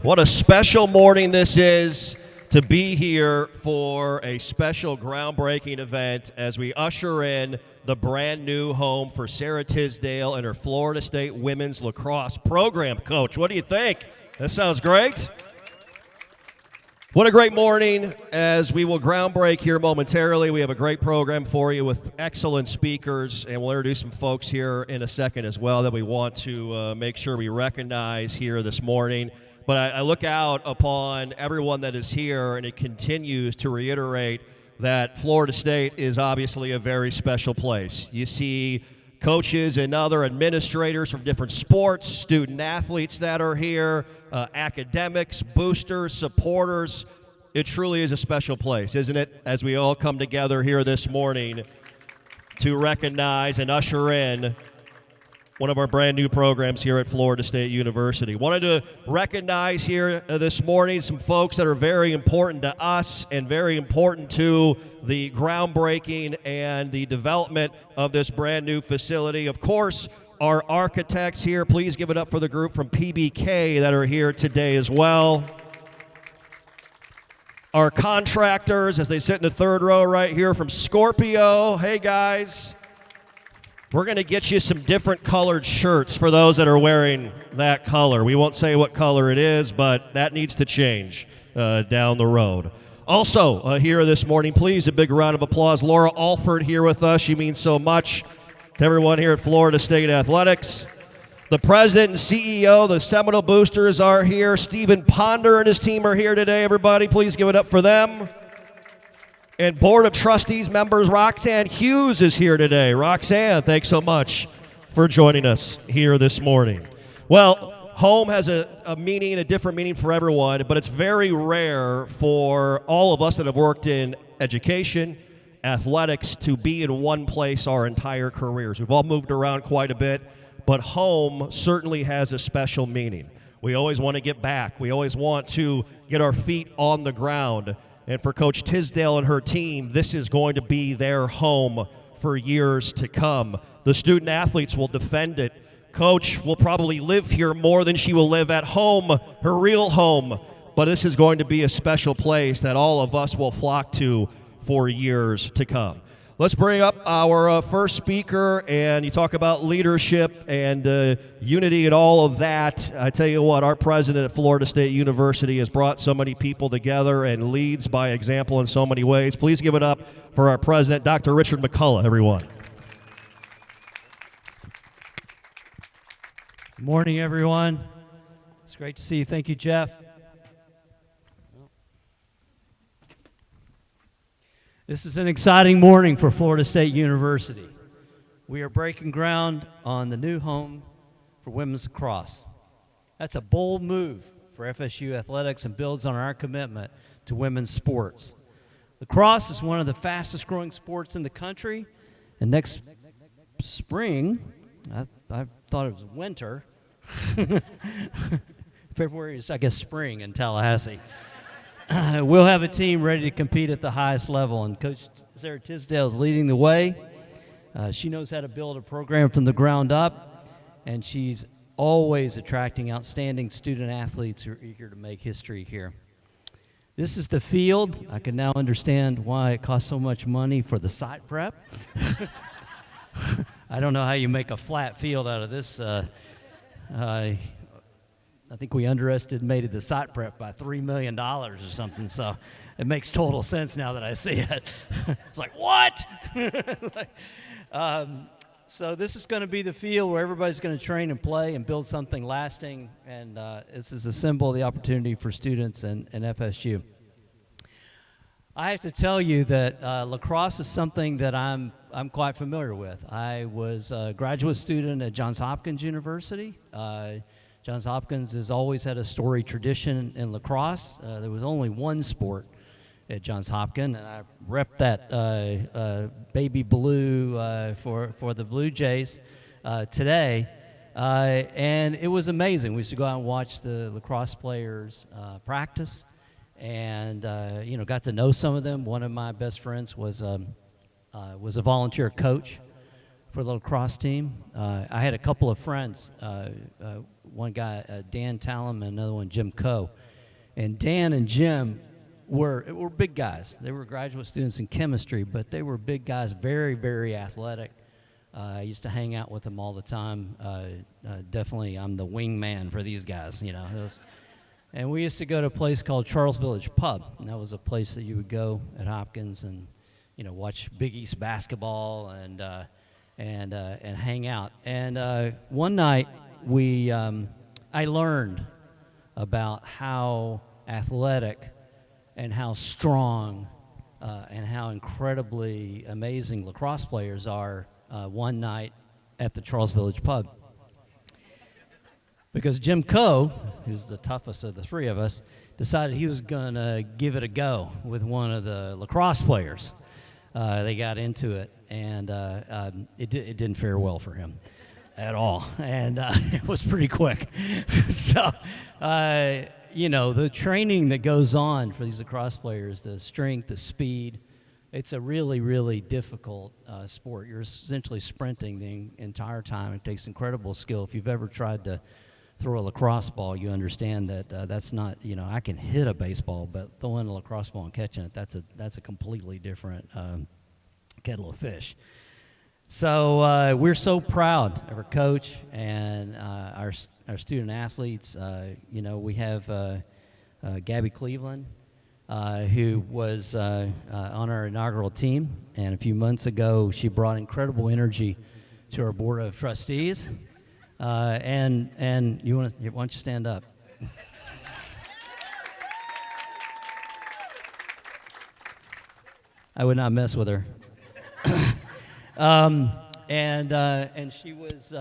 What a special morning this is to be here for a special groundbreaking event as we usher in the brand new home for Sara Tisdale and her Florida State women's lacrosse program. Coach, what do you think? That sounds great. What a great morning as we will groundbreak here momentarily. We have a great program for you with excellent speakers, and we'll introduce some folks here in a second as well that we want to make sure we recognize here this morning. But I look out upon everyone that is here, and it continues to reiterate that Florida State is obviously a very special place. You see coaches and other administrators from different sports, student athletes that are here, academics, boosters, supporters. It truly is a special place, isn't it? As we all come together here this morning to recognize and usher in one of our brand new programs here at Florida State University. Wanted to recognize here this morning some folks that are very important to us and very important to the groundbreaking and the development of this brand new facility. Of course, our architects here, please give it up for the group from PBK that are here today as well. Our contractors, as they sit in the third row right here from Scorpio. Hey guys. We're going to get you some different colored shirts for those that are wearing that color. We won't say what color it is, but that needs to change down the road. Also, here this morning, please, a big round of applause. Laura Alford here with us. She means so much to everyone here at Florida State Athletics. The president and CEO, the Seminole Boosters are here. Stephen Ponder and his team are here today, everybody. Please give it up for them. And Board of Trustees members Roxanne Hughes is here today. Roxanne, thanks so much for joining us here this morning. Well, home has a meaning, a different meaning for everyone, but it's very rare for all of us that have worked in education, athletics, to be in one place our entire careers. We've all moved around quite a bit, but home certainly has a special meaning. We always want to get back. We always want to get our feet on the ground. And for Coach Tisdale and her team, this is going to be their home for years to come. The student athletes will defend it. Coach will probably live here more than she will live at home, her real home. But this is going to be a special place that all of us will flock to for years to come. Let's bring up our first speaker, and you talk about leadership and unity and all of that. I tell you what, our president at Florida State University has brought so many people together and leads by example in so many ways. Please give it up for our president, Dr. Richard McCullough, everyone. Good morning, everyone. It's great to see you. Thank you, Jeff. This is an exciting morning for Florida State University. We are breaking ground on the new home for women's lacrosse. That's a bold move for FSU athletics and builds on our commitment to women's sports. Lacrosse is one of the fastest growing sports in the country, and next spring, I thought it was winter. February is, I guess, spring in Tallahassee. We'll have a team ready to compete at the highest level, and Coach Sara Tisdale is leading the way. She knows how to build a program from the ground up, and she's always attracting outstanding student athletes who are eager to make history here. This is the field. I can now understand why it costs so much money for the site prep. I don't know how you make a flat field out of this. I think we underestimated the site prep by $3 million or something, so it makes total sense now that I see it. It's like, what? So this is going to be the field where everybody's going to train and play and build something lasting, and this is a symbol of the opportunity for students and FSU. I have to tell you that lacrosse is something that I'm quite familiar with. I was a graduate student at Johns Hopkins University. Johns Hopkins has always had a storied tradition in lacrosse. There was only one sport at Johns Hopkins, and I repped that baby blue for the Blue Jays today. And it was amazing. We used to go out and watch the lacrosse players practice, and got to know some of them. One of my best friends was a volunteer coach for the lacrosse team. I had a couple of friends one guy, Dan Tallum, and another one, Jim Coe. And Dan and Jim were big guys. They were graduate students in chemistry, but they were big guys, very, very athletic. I used to hang out with them all the time. Definitely, I'm the wingman for these guys, you know. And we used to go to a place called Charles Village Pub, and that was a place that you would go at Hopkins and, you know, watch Big East basketball and hang out. And one night I learned about how athletic and how strong and how incredibly amazing lacrosse players are one night at the Charles Village Pub. Because Jim Coe, who's the toughest of the three of us, decided he was going to give it a go with one of the lacrosse players. They got into it, and it didn't fare well for him at all, and it was pretty quick. So, you know, the training that goes on for these lacrosse players, the strength, the speed, it's a really, really difficult sport. You're essentially sprinting the entire time. It takes incredible skill. If you've ever tried to throw a lacrosse ball, you understand that that's not, you know, I can hit a baseball, but throwing a lacrosse ball and catching it, that's a completely different kettle of fish. So we're so proud of our coach and our student athletes. You know, we have Gabby Cleveland, who was on our inaugural team, and a few months ago she brought incredible energy to our board of trustees. And why don't you stand up? I would not mess with her. And she was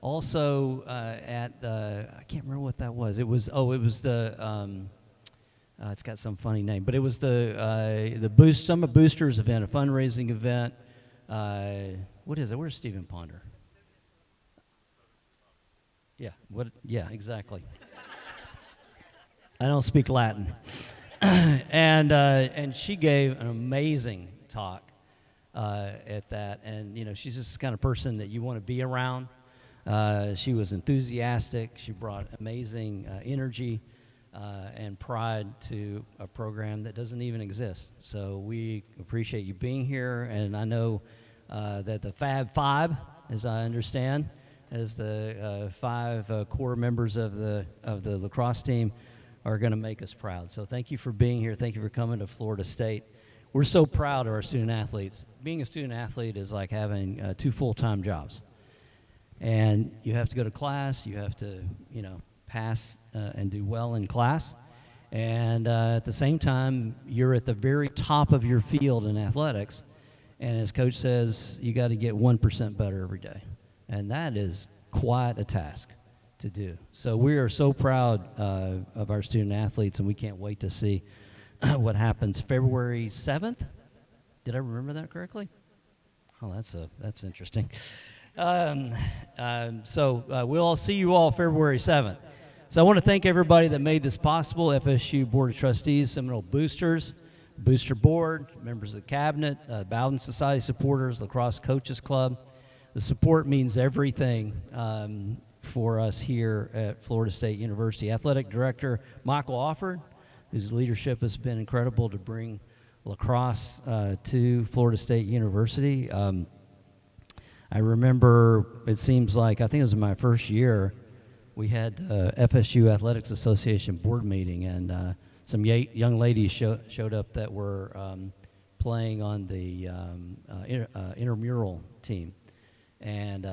also at the, I can't remember what that was. It was the it's got some funny name, but it was the Summit Boosters event, a fundraising event. What is it? Where's Stephen Ponder? Yeah. What? Yeah. Exactly. I don't speak Latin, and she gave an amazing talk at that. And you know, she's just the kind of person that you want to be around. She was enthusiastic. She brought amazing energy and pride to a program that doesn't even exist. So we appreciate you being here, and I know that the Fab Five, as I understand, as the five core members of the lacrosse team, are going to make us proud. So thank you for being here. Thank you for coming to Florida State. We're so proud of our student athletes. Being a student athlete is like having two full-time jobs. And you have to go to class. You have to, you know, pass and do well in class. And at the same time, you're at the very top of your field in athletics. And as Coach says, you got to get 1% better every day. And that is quite a task to do. So we are so proud of our student athletes, and we can't wait to see what happens February 7th. Did I remember that correctly? Oh, that's interesting. So we'll all see you all February 7th. So I want to thank everybody that made this possible: FSU Board of Trustees, Seminole Boosters, Booster Board, members of the Cabinet, Bowden Society supporters, Lacrosse Coaches Club. The support means everything for us here at Florida State University. Athletic Director Michael Alford, whose leadership has been incredible to bring lacrosse to Florida State University. I remember, it seems like, I think it was in my first year, we had FSU Athletics Association board meeting, and some young ladies showed up that were playing on the intramural team. And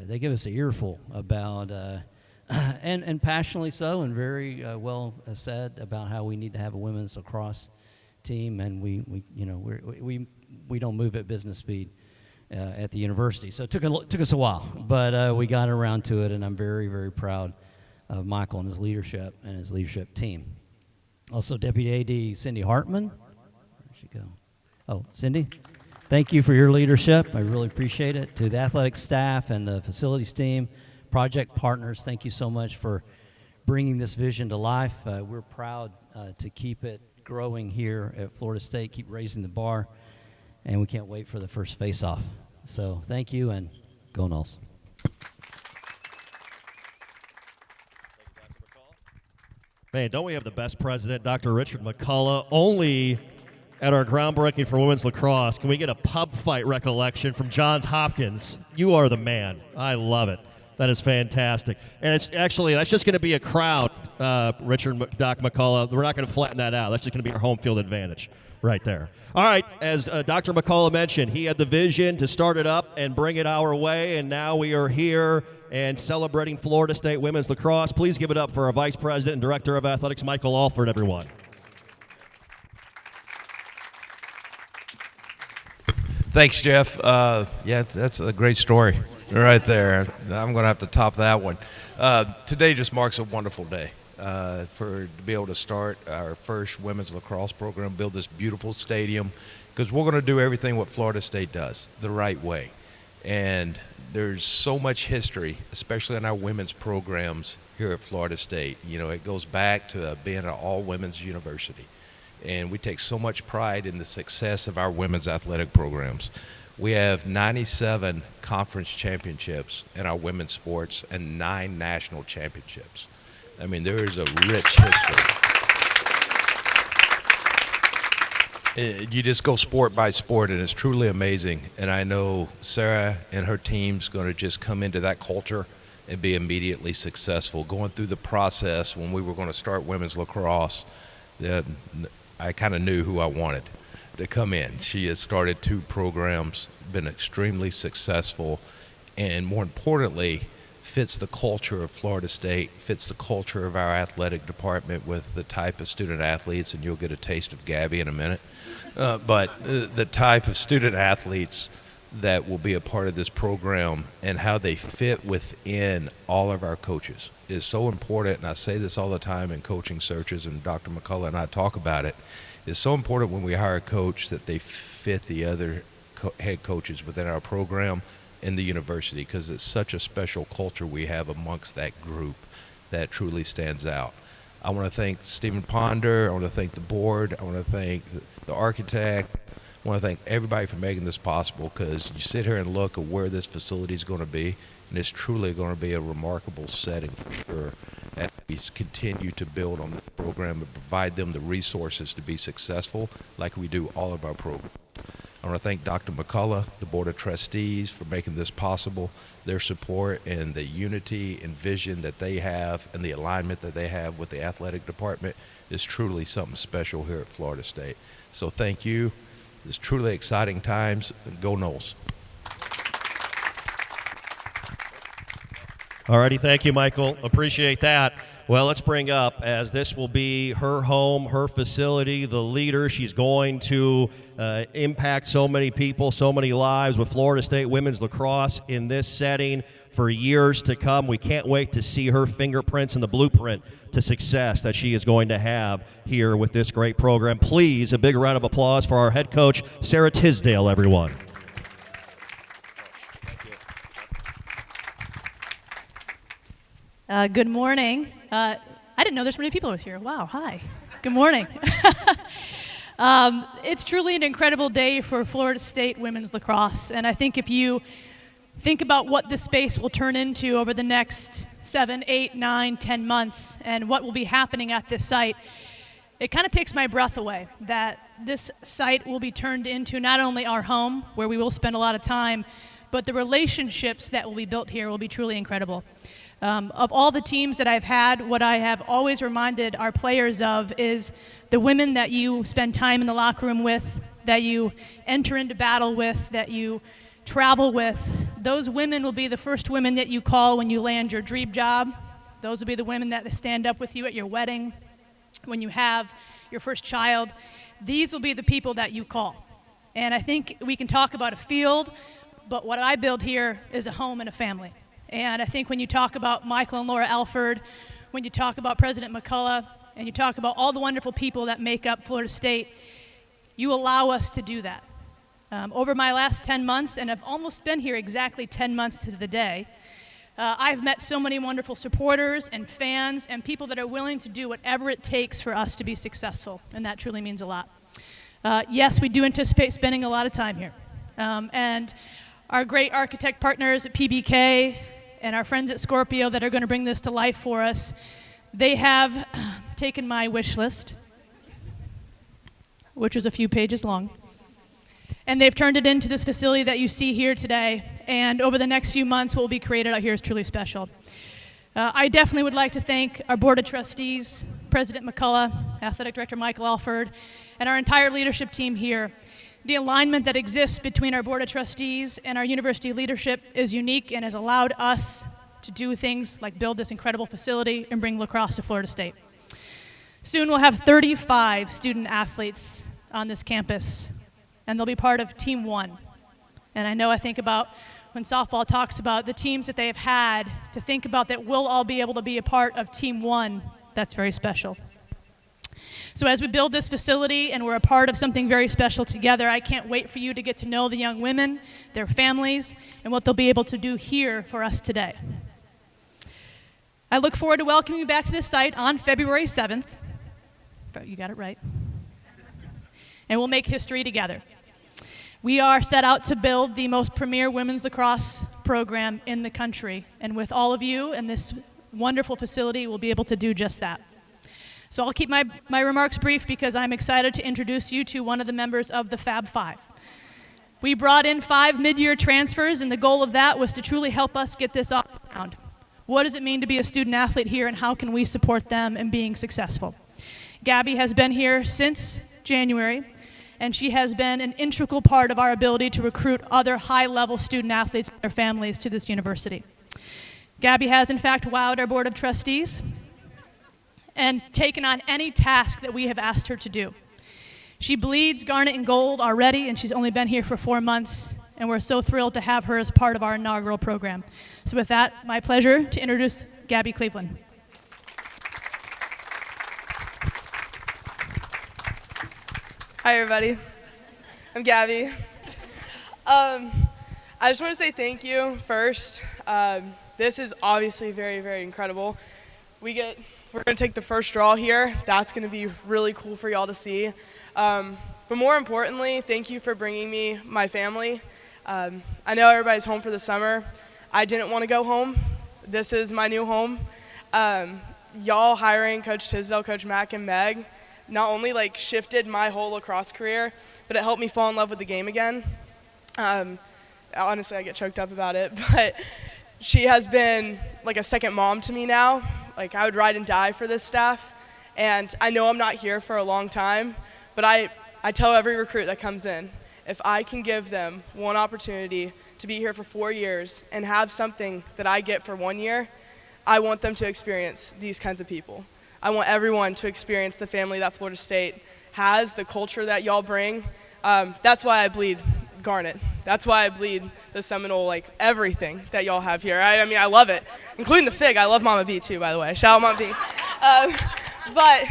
they give us an earful about, and passionately so, and very well said about how we need to have a women's lacrosse team, and we don't move at business speed at the university. So it took us a while, but we got around to it, and I'm very, very proud of Michael and his leadership team. Also, Deputy AD Cindy Hartman. Where'd she go? Oh, Cindy. Thank you for your leadership. I really appreciate it. To the athletic staff and the facilities team, project partners, thank you so much for bringing this vision to life. We're proud to keep it growing here at Florida State, keep raising the bar, and we can't wait for the first face-off. So thank you, and go Noles. Man, don't we have the best president, Dr. Richard McCullough, only at our groundbreaking for women's lacrosse. Can we get a pub fight recollection from Johns Hopkins? You are the man. I love it. That is fantastic. And it's actually, that's just going to be a crowd, Doc McCullough. We're not going to flatten that out. That's just going to be our home field advantage right there. All right, as Dr. McCullough mentioned, he had the vision to start it up and bring it our way, and now we are here and celebrating Florida State women's lacrosse. Please give it up for our Vice President and Director of Athletics, Michael Alford, everyone. Thanks, Jeff. Yeah, that's a great story right there. I'm going to have to top that one. Today just marks a wonderful day to be able to start our first women's lacrosse program, build this beautiful stadium, because we're going to do everything what Florida State does the right way. And there's so much history, especially in our women's programs here at Florida State. You know, it goes back to being an all-women's university. And we take so much pride in the success of our women's athletic programs. We have 97 conference championships in our women's sports and 9 national championships. I mean, there is a rich history. You just go sport by sport, and it's truly amazing. And I know Sara and her team's going to just come into that culture and be immediately successful. Going through the process when we were going to start women's lacrosse, I kind of knew who I wanted to come in. She has started 2 programs, been extremely successful, and more importantly, fits the culture of Florida State, fits the culture of our athletic department with the type of student athletes, and you'll get a taste of Gabby in a minute, but the type of student athletes that will be a part of this program and how they fit within all of our coaches is so important. And I say this all the time in coaching searches, and Dr. McCullough and I talk about it. It's so important when we hire a coach that they fit the other head coaches within our program in the university, because it's such a special culture we have amongst that group that truly stands out. I want to thank Stephen Ponder. I want to thank the board. I want to thank the architect. I want to thank everybody for making this possible, because you sit here and look at where this facility is going to be, and it's truly going to be a remarkable setting for sure as we continue to build on the program and provide them the resources to be successful like we do all of our programs. I want to thank Dr. McCullough, the Board of Trustees, for making this possible. Their support and the unity and vision that they have and the alignment that they have with the athletic department is truly something special here at Florida State. So thank you. It's truly exciting times. Go Noles. All righty, thank you, Michael. Appreciate that. Well, let's bring up, as this will be her home, her facility, the leader. She's going to impact so many people, so many lives with Florida State women's lacrosse in this setting for years to come. We can't wait to see her fingerprints and the blueprint to success that she is going to have here with this great program. Please, a big round of applause for our head coach, Sara Tisdale, everyone. Good morning. I didn't know there's so many people here. Wow, hi. Good morning. It's truly an incredible day for Florida State women's lacrosse, and I think if you think about what this space will turn into over the next 7, 8, 9, 10 months and what will be happening at this site, it kind of takes my breath away that this site will be turned into not only our home, where we will spend a lot of time, but the relationships that will be built here will be truly incredible. Of all the teams that I've had, what I have always reminded our players of is the women that you spend time in the locker room with, that you enter into battle with, that you travel with. Those women will be the first women that you call when you land your dream job. Those will be the women that stand up with you at your wedding, when you have your first child. These will be the people that you call. And I think we can talk about a field, but what I build here is a home and a family. And I think when you talk about Michael and Laura Alford, when you talk about President McCullough, and you talk about all the wonderful people that make up Florida State, you allow us to do that. Over my last 10 months, and I've almost been here exactly 10 months to the day, I've met so many wonderful supporters and fans and people that are willing to do whatever it takes for us to be successful, and that truly means a lot. Yes, we do anticipate spending a lot of time here. And our great architect partners at PBK and our friends at Scorpio that are going to bring this to life for us, they have taken my wish list, which was a few pages long, and they've turned it into this facility that you see here today. And over the next few months, what will be created out here is truly special. I definitely would like to thank our Board of Trustees, President McCullough, Athletic Director Michael Alford, and our entire leadership team here. The alignment that exists between our Board of Trustees and our university leadership is unique and has allowed us to do things like build this incredible facility and bring lacrosse to Florida State. Soon we'll have 35 student athletes on this campus, and they'll be part of Team 1. And I think about when softball talks about the teams that they have had, to think about that we'll all be able to be a part of Team 1, that's very special. So as we build this facility and we're a part of something very special together, I can't wait for you to get to know the young women, their families, and what they'll be able to do here for us today. I look forward to welcoming you back to this site on February 7th. You got it right. And we'll make history together. We are set out to build the most premier women's lacrosse program in the country. And with all of you and this wonderful facility, we'll be able to do just that. So I'll keep my remarks brief because I'm excited to introduce you to one of the members of the Fab Five. We brought in 5 mid-year transfers, and the goal of that was to truly help us get this off the ground. What does it mean to be a student athlete here, and how can we support them in being successful? Gabby has been here since January, and she has been an integral part of our ability to recruit other high-level student athletes and their families to this university. Gabby has, in fact, wowed our Board of Trustees and taken on any task that we have asked her to do. She bleeds garnet and gold already, and she's only been here for 4 months, and we're so thrilled to have her as part of our inaugural program. So with that, my pleasure to introduce Gabby Cleveland. Hi, everybody. I'm Gabby. I just want to say thank you first. This is obviously very, very incredible. We're going to take the first draw here. That's going to be really cool for y'all to see. But more importantly, thank you for bringing me my family. I know everybody's home for the summer. I didn't want to go home. This is my new home. Y'all hiring Coach Tisdale, Coach Mack, and Meg not only shifted my whole lacrosse career, but it helped me fall in love with the game again. Honestly, I get choked up about it, but she has been like a second mom to me now. I would ride and die for this staff, and I know I'm not here for a long time, but I tell every recruit that comes in, if I can give them one opportunity to be here for 4 years and have something that I get for 1 year, I want them to experience these kinds of people. I want everyone to experience the family that Florida State has, the culture that y'all bring. That's why I bleed garnet. That's why I bleed the Seminole, everything that y'all have here. I mean, I love it, including the fig. I love Mama B too, by the way. Shout out Mama B. But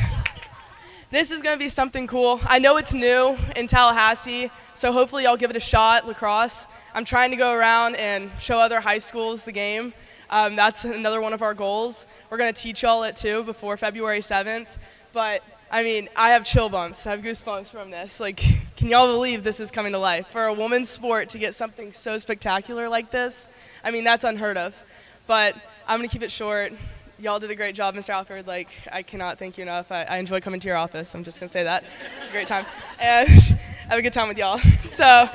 this is going to be something cool. I know it's new in Tallahassee, so hopefully y'all give it a shot, lacrosse. I'm trying to go around and show other high schools the game. That's another one of our goals. We're going to teach y'all it too before February 7th. But, I mean, I have chill bumps. I have goosebumps from this. Can y'all believe this is coming to life? For a woman's sport to get something so spectacular like this, I mean, that's unheard of. But I'm going to keep it short. Y'all did a great job, Mr. Alford. I cannot thank you enough. I enjoy coming to your office. I'm just going to say that. It's a great time. And I have a good time with y'all. So,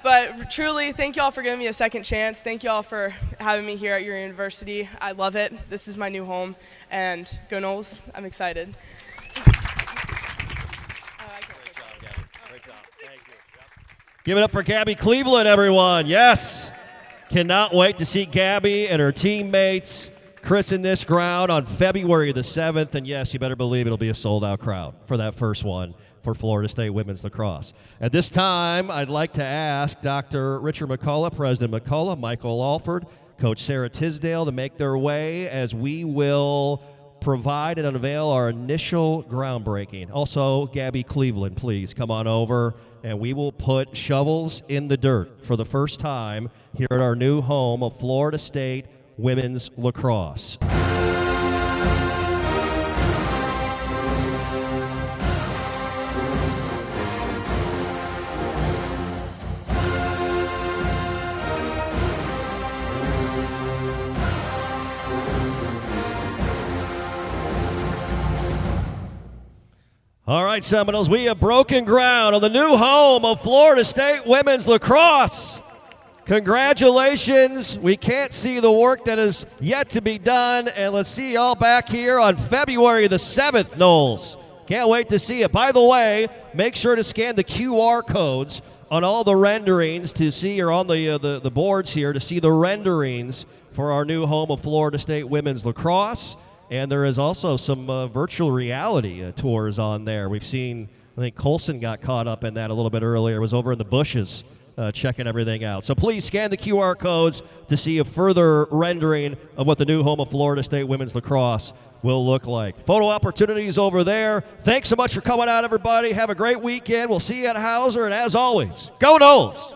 but truly, thank y'all for giving me a second chance. Thank y'all for having me here at your university. I love it. This is my new home. And go Noles. I'm excited. Give it up for Gabby Cleveland, everyone. Yes. Cannot wait to see Gabby and her teammates christen this ground on February the 7th. And yes, you better believe it'll be a sold-out crowd for that first one for Florida State women's lacrosse. At this time, I'd like to ask Dr. Richard McCullough, President McCullough, Michael Alford, Coach Sara Tisdale to make their way as we will provide and unveil our initial groundbreaking. Also, Gabby Cleveland, please come on over, and we will put shovels in the dirt for the first time here at our new home of Florida State women's lacrosse. All right, Seminoles, we have broken ground on the new home of Florida State women's lacrosse. Congratulations. We can't see the work that is yet to be done, and let's see y'all back here on February the 7th, Knowles. Can't wait to see it. By the way, make sure to scan the QR codes on all the renderings to see, or on the boards here, to see the renderings for our new home of Florida State women's lacrosse. And there is also some virtual reality tours on there. We've seen, I think Colson got caught up in that a little bit earlier. It was over in the bushes checking everything out. So please scan the QR codes to see a further rendering of what the new home of Florida State women's lacrosse will look like. Photo opportunities over there. Thanks so much for coming out, everybody. Have a great weekend. We'll see you at Hauser. And as always, go Noles!